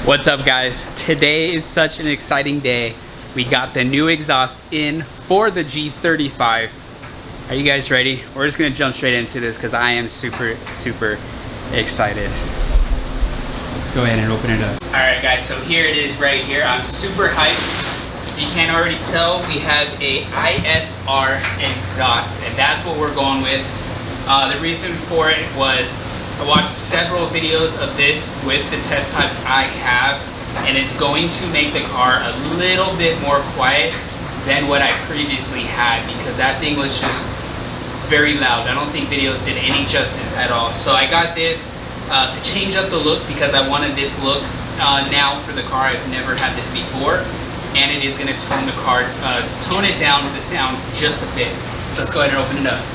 What's up, guys? Today is such an exciting day. We got the new exhaust in for the G35. Are you guys ready? We're just gonna jump straight into this because I am super excited. Let's go ahead and open it up. All right, guys, so here it is right here. I'm super hyped. If you can't already tell, we have a ISR exhaust, and that's what we're going with. The reason for it was I watched several videos of this with the test pipes I have, and it's going to make the car a little bit more quiet than what I previously had because that thing was just very loud. I don't think videos did any justice at all. So I got this to change up the look because I wanted this look now for the car. I've never had this before, and it is going to tone the car, tone it down with the sound just a bit. So let's go ahead and open it up.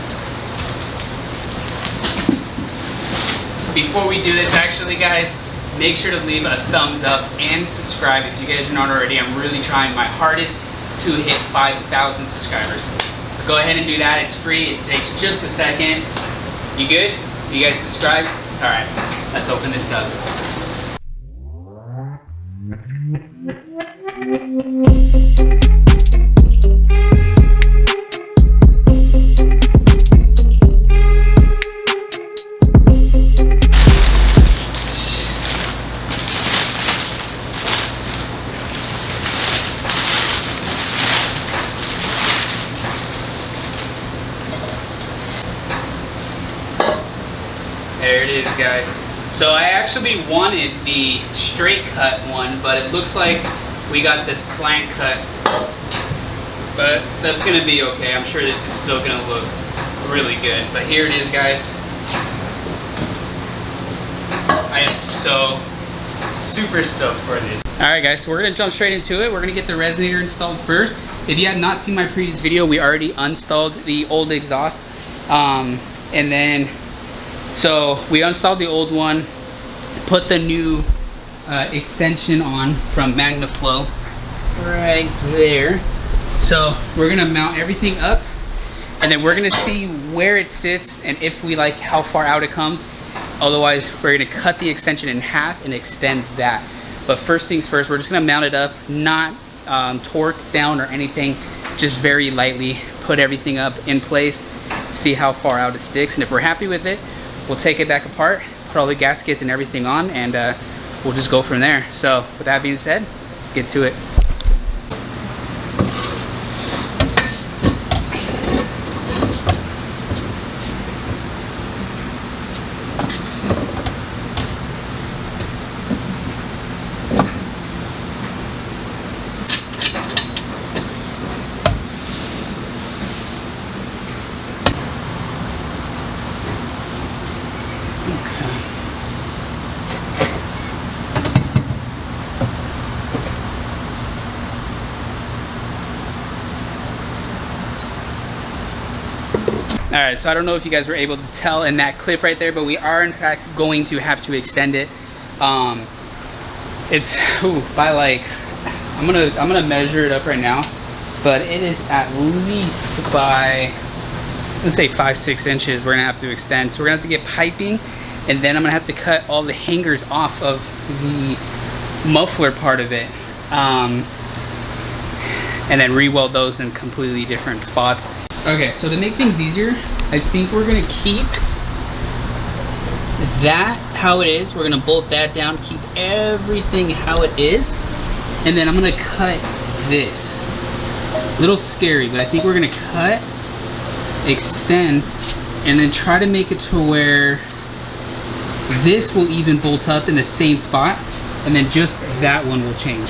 Before we do this, actually, guys, make sure to leave a thumbs up and subscribe if you guys are not already. I'm really trying my hardest to hit 5,000 subscribers. So go ahead and do that. It's free. It takes just a second. You good? You guys subscribed? All right, let's open this up. There it is, guys. So I actually wanted the straight cut one, but it looks like we got the slant cut. But that's gonna be okay. I'm sure this is still gonna look really good. But here it is, guys. I am so super stoked for this. All right, guys, so we're gonna jump straight into it. We're gonna get the resonator installed first. If you have not seen my previous video, we already installed the old exhaust. So we installed the old one, put the new extension on from MagnaFlow right there. So we're gonna mount everything up, and then we're gonna see where it sits and if we like how far out it comes. Otherwise, we're gonna cut the extension in half and extend that. But first things first, we're just gonna mount it up, not torqued down or anything, just very lightly put everything up in place, see how far out it sticks, and if we're happy with it, we'll take it back apart, put all the gaskets and everything on, and we'll just go from there. So with that being said, let's get to it. All right, so I don't know if you guys were able to tell in that clip right there, but we are in fact going to have to extend it. It's by like, I'm gonna measure it up right now, but it is at least by, let's say 5-6 inches. We're gonna have to extend. So we're gonna have to get piping, and then I'm gonna have to cut all the hangers off of the muffler part of it, and then re-weld those in completely different spots. Okay, so to make things easier, I think we're gonna keep that how it is. We're gonna bolt that down, keep everything how it is, and then I'm gonna cut this. A little scary, but I think we're gonna cut, extend, and then try to make it to where this will even bolt up in the same spot, and then just that one will change.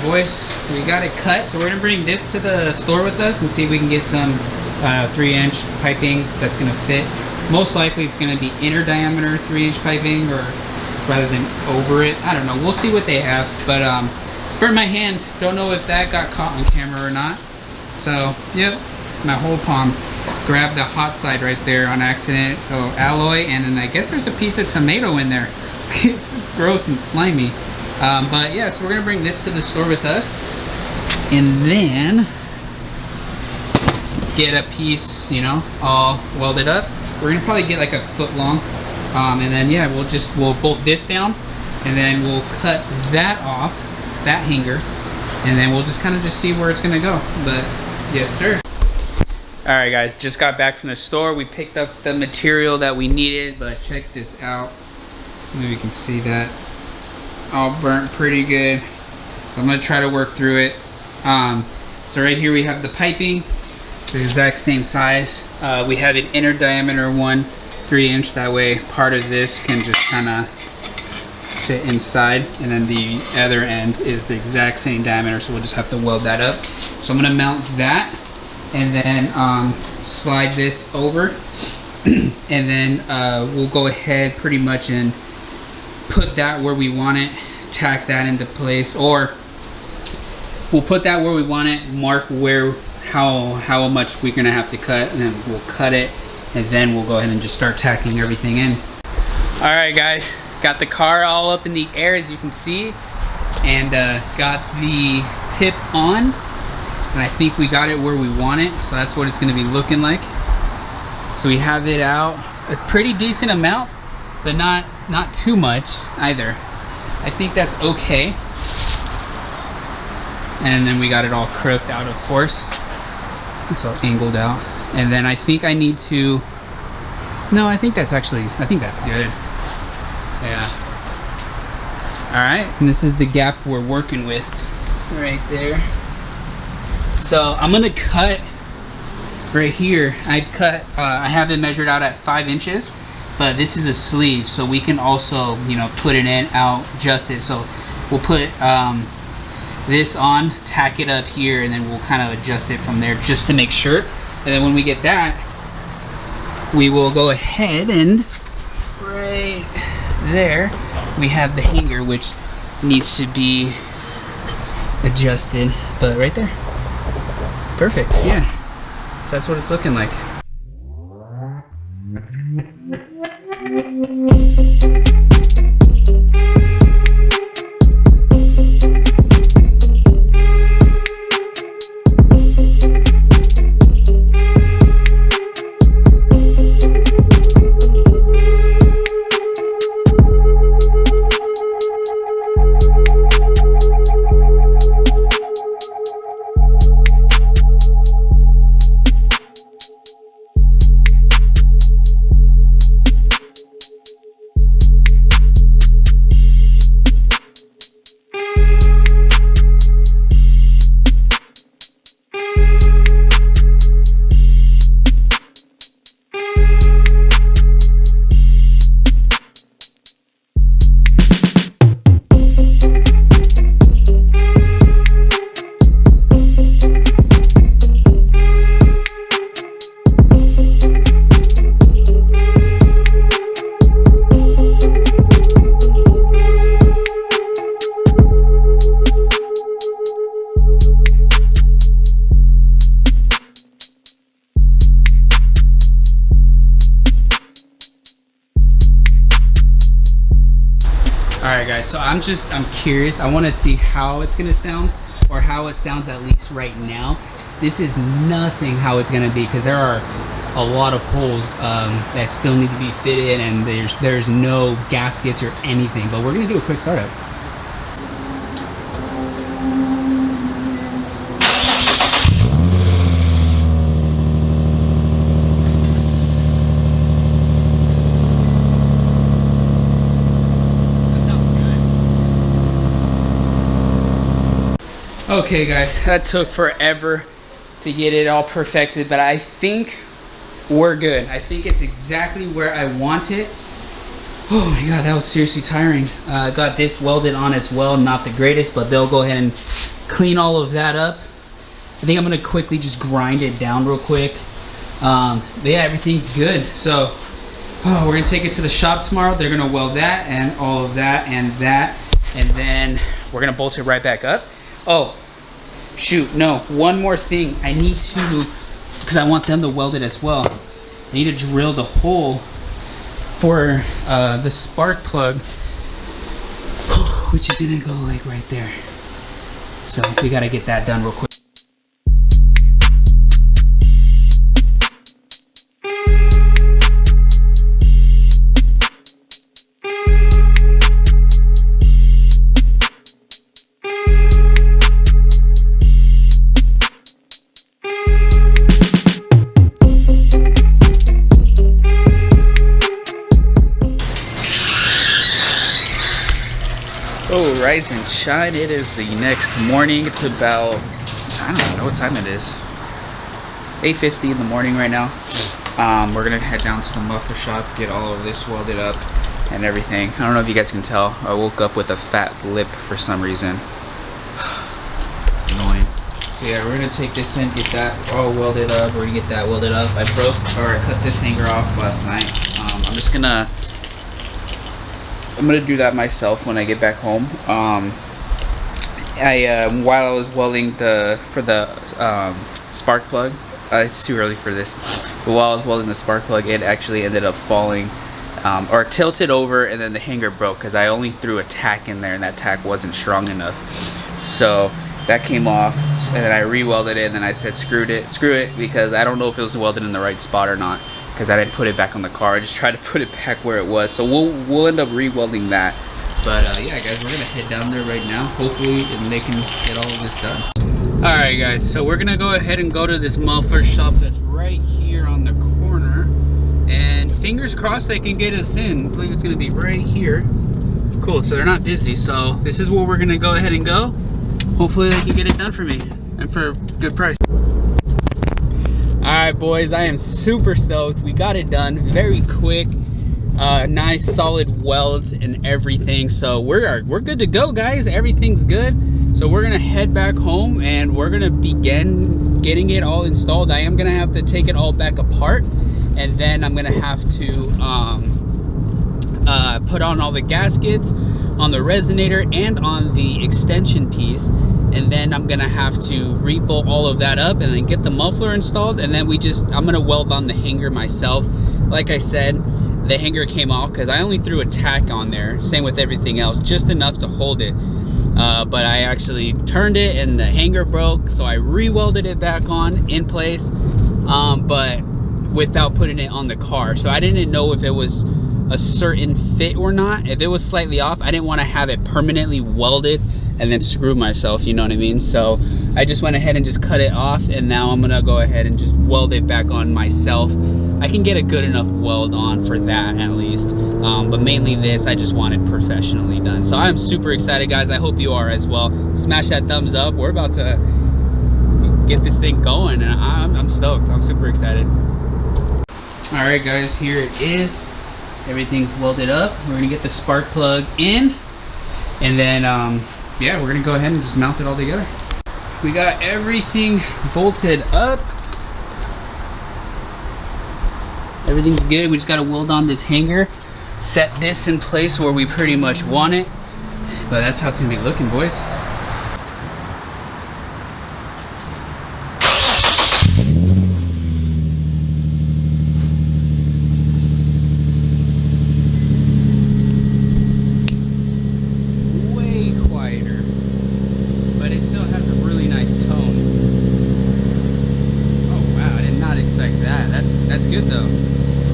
boys, we got it cut. So we're gonna bring this to the store with us and see if we can get some 3-inch piping that's gonna fit. Most likely it's gonna be inner diameter 3-inch piping, or rather than over it. I don't know, we'll see what they have. But burnt my hand, don't know if that got caught on camera or not. So yep, my whole palm. Grabbed the hot side right there on accident. So alloy, and then I guess there's a piece of tomato in there. It's gross and slimy. But yeah, so we're gonna bring this to the store with us, and then get a piece, you know, all welded up. We're gonna probably get like a foot long, and then yeah, we'll bolt this down, and then we'll cut that off, that hanger, and then we'll just kind of just see where it's gonna go. But yes, sir. All right, guys, just got back from the store. We picked up the material that we needed, but check this out. Maybe you can see that. All burnt pretty good. I'm gonna try to work through it. So right here we have the piping. It's the exact same size. We have an inner diameter one, 3-inch. That way part of this can just kind of sit inside, and then the other end is the exact same diameter, so we'll just have to weld that up. So I'm gonna mount that, and then slide this over, and then we'll go ahead pretty much and put that where we want it, tack that into place, or we'll put that where we want it, mark where how much we're gonna have to cut, and then we'll cut it, and then we'll go ahead and just start tacking everything in. All right, guys, got the car all up in the air, as you can see, and got the tip on, and I think we got it where we want it, so that's what it's gonna be looking like. So we have it out a pretty decent amount, but not too much either. I think that's okay. And then we got it all crooked out, of course. It's all angled out. And then I think I need to, no, I think that's good. Yeah. All right, and this is the gap we're working with right there. So I'm gonna cut right here. I have it measured out at 5 inches, but this is a sleeve, so we can also, you know, put it in, out, adjust it. So we'll put this on, tack it up here, and then we'll kind of adjust it from there just to make sure. And then when we get that, we will go ahead and right there we have the hanger, which needs to be adjusted, but right there. Perfect, yeah. So that's what it's looking like. Alright guys, so I'm curious. I want to see how it's going to sound, or how it sounds at least right now. This is nothing how it's going to be, because there are a lot of holes that still need to be fitted, and there's no gaskets or anything. But we're going to do a quick startup. Okay guys, that took forever to get it all perfected, but I think we're good. I think it's exactly where I want it. Oh my god, that was seriously tiring. Got this welded on as well, not the greatest, but they'll go ahead and clean all of that up. I think I'm gonna quickly just grind it down real quick. But yeah, everything's good. So we're gonna take it to the shop tomorrow. They're gonna weld that and all of that, and then we're gonna bolt it right back up. Oh, shoot, no, one more thing. I need to, because I want them to weld it as well, I need to drill the hole for the spark plug, which is gonna go like right there. So we gotta get that done real quick. Oh, rise and shine. It is the next morning. It's about, I don't even know what time it is. 8:50 in the morning right now. We're gonna head down to the muffler shop, get all of this welded up and everything. I don't know if you guys can tell. I woke up with a fat lip for some reason. Annoying. So yeah, we're gonna take this in, get that all welded up. We're gonna get that welded up. I cut this hanger off last night. I'm gonna do that myself when I get back home. While I was welding for the spark plug, it's too early for this. But while I was welding the spark plug, it actually ended up falling or tilted over, and then the hanger broke because I only threw a tack in there, and that tack wasn't strong enough. So that came off, and then I re-welded it, and then I said screw it, because I don't know if it was welded in the right spot or not, because I didn't put it back on the car. I just tried to put it back where it was. So we'll end up re-welding that. But yeah, guys, we're gonna head down there right now. Hopefully, and they can get all of this done. All right, guys. So we're gonna go ahead and go to this muffler shop that's right here on the corner. And fingers crossed they can get us in. I believe it's gonna be right here. Cool. So they're not busy. So this is where we're gonna go ahead and go. Hopefully they can get it done for me and for a good price. Alright boys, I am super stoked. We got it done very quick. Nice solid welds and everything. So we're good to go, guys. Everything's good. So we're gonna head back home and we're gonna begin getting it all installed. I am gonna have to take it all back apart, and then I'm gonna have to put on all the gaskets on the resonator and on the extension piece. And then I'm gonna have to rebolt all of that up and then get the muffler installed, and then I'm gonna weld on the hanger myself. Like I said, the hanger came off because I only threw a tack on there, same with everything else, just enough to hold it. But I actually turned it and the hanger broke, so I re-welded it back on in place, but without putting it on the car. So I didn't know if it was a certain fit or not. If it was slightly off, I didn't want to have it permanently welded and then screw myself, you know what I mean? So I just went ahead and just cut it off, and now I'm gonna go ahead and just weld it back on myself. I can get a good enough weld on for that at least, but mainly this I just wanted professionally done. So I'm super excited, guys. I hope you are as well. Smash that thumbs up. We're about to get this thing going, and I'm stoked. I'm super excited. All right, guys, here it is. Everything's welded up. We're gonna get the spark plug in, and then yeah, we're gonna go ahead and just mount it all together. We got everything bolted up. Everything's good. We just gotta weld on this hanger, set this in place where we pretty much want it. But that's how it's gonna be looking, boys. That's good though.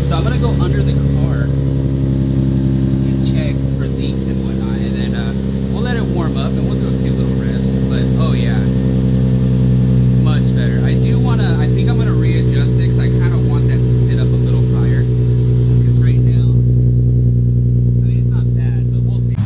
So I'm gonna go under the car and check for leaks and whatnot, and then we'll let it warm up and we'll do a few little revs. But oh yeah, much better. I think I'm gonna readjust it because I kind of want that to sit up a little higher. Because right now, I mean, it's not bad, but we'll see.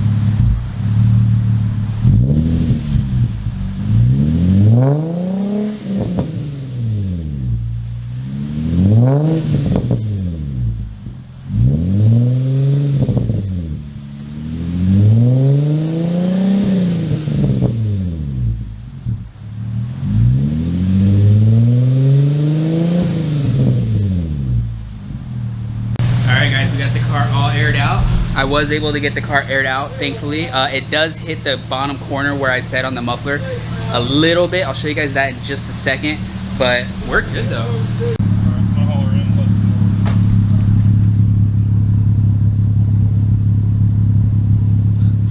was able to get the car aired out, thankfully. It does hit the bottom corner where I said on the muffler a little bit. I'll show you guys that in just a second, but we're good though.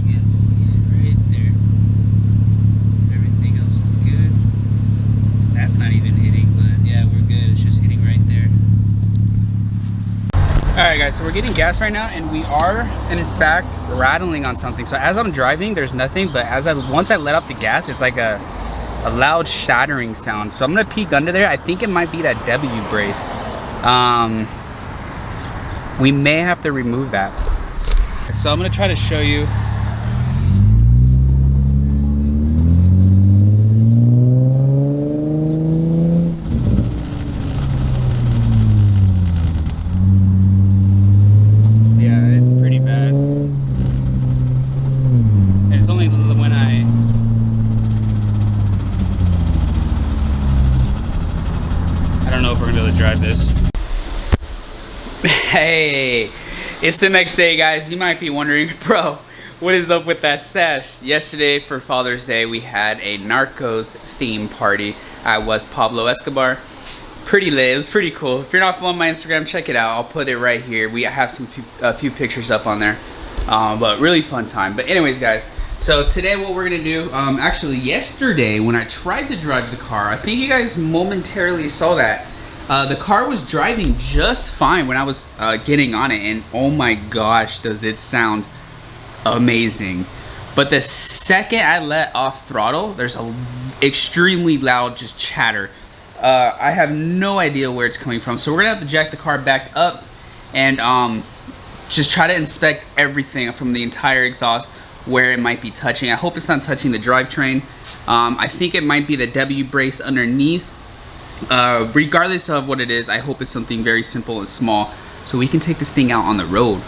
Can't see it right there. Everything else is good. That's not even hitting, but yeah, we're good. It's just hitting right there. Alright guys, so we're getting gas right now, and we are in fact rattling on something. So as I'm driving, there's nothing, but once I let off the gas, it's like a loud shattering sound. So I'm gonna peek under there. I think it might be that W brace. We may have to remove that. So I'm gonna try to show you. Drive this. Hey, it's the next day, guys. You might be wondering, bro, what is up with that stash? Yesterday for Father's Day, we had a Narcos theme party. I was Pablo Escobar. Pretty lit. It was pretty cool. If you're not following my Instagram, check it out. I'll put it right here. We have a few pictures up on there, but really fun time. But anyways, guys, so today what we're gonna do, actually yesterday when I tried to drive the car, I think you guys momentarily saw that. The car was driving just fine when I was getting on it, and oh my gosh, does it sound amazing. But the second I let off throttle, there's a extremely loud just chatter. I have no idea where it's coming from, so we're gonna have to jack the car back up and just try to inspect everything from the entire exhaust where it might be touching. I hope it's not touching the drivetrain. I think it might be the W brace underneath. Regardless of what it is, I hope it's something very simple and small so we can take this thing out on the road.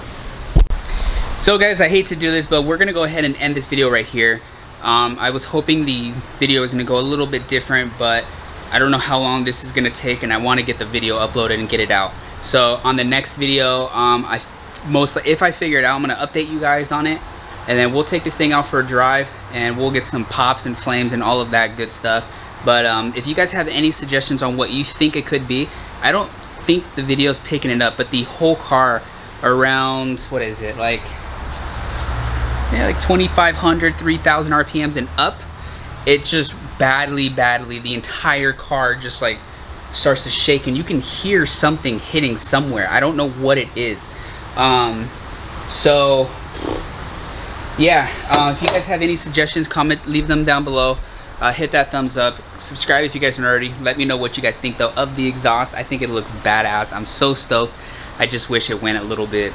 So guys, I hate to do this, but we're gonna go ahead and end this video right here. I was hoping the video was gonna go a little bit different, but I don't know how long this is gonna take, and I want to get the video uploaded and get it out. So on the next video, if I figure it out, I'm gonna update you guys on it, and then we'll take this thing out for a drive and we'll get some pops and flames and all of that good stuff. But if you guys have any suggestions on what you think it could be, I don't think the video's picking it up, but the whole car around, what is it, like 2,500, 3,000 RPMs and up, it just badly, the entire car just like starts to shake, and you can hear something hitting somewhere. I don't know what it is. So yeah, if you guys have any suggestions, leave them down below. Hit that thumbs up, subscribe if you guys aren't already. Let me know what you guys think though of the exhaust. I think it looks badass. I'm so stoked. I just wish it went a little bit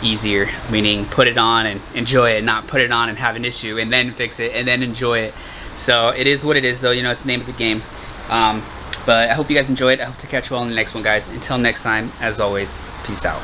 easier, meaning put it on and enjoy it, not put it on and have an issue and then fix it and then enjoy it. So it is what it is though, you know, it's the name of the game. But I hope you guys enjoyed. I hope to catch you all in the next one, guys. Until next time, as always, peace out.